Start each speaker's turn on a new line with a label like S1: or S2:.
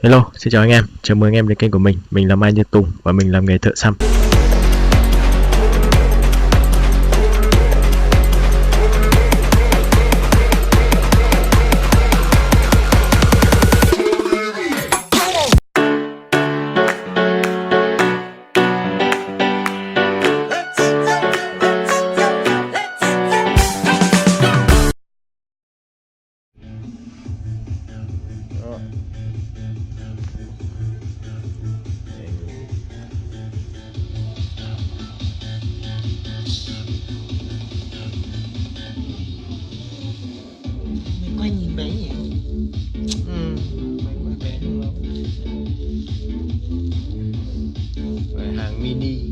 S1: Hello, xin chào anh em, chào mừng anh em đến kênh của mình là MaiNhuTung và mình làm nghề thợ xăm.
S2: Quay nhìn bé nhỉ? Mày quay bé luôn.
S1: Hàng mini.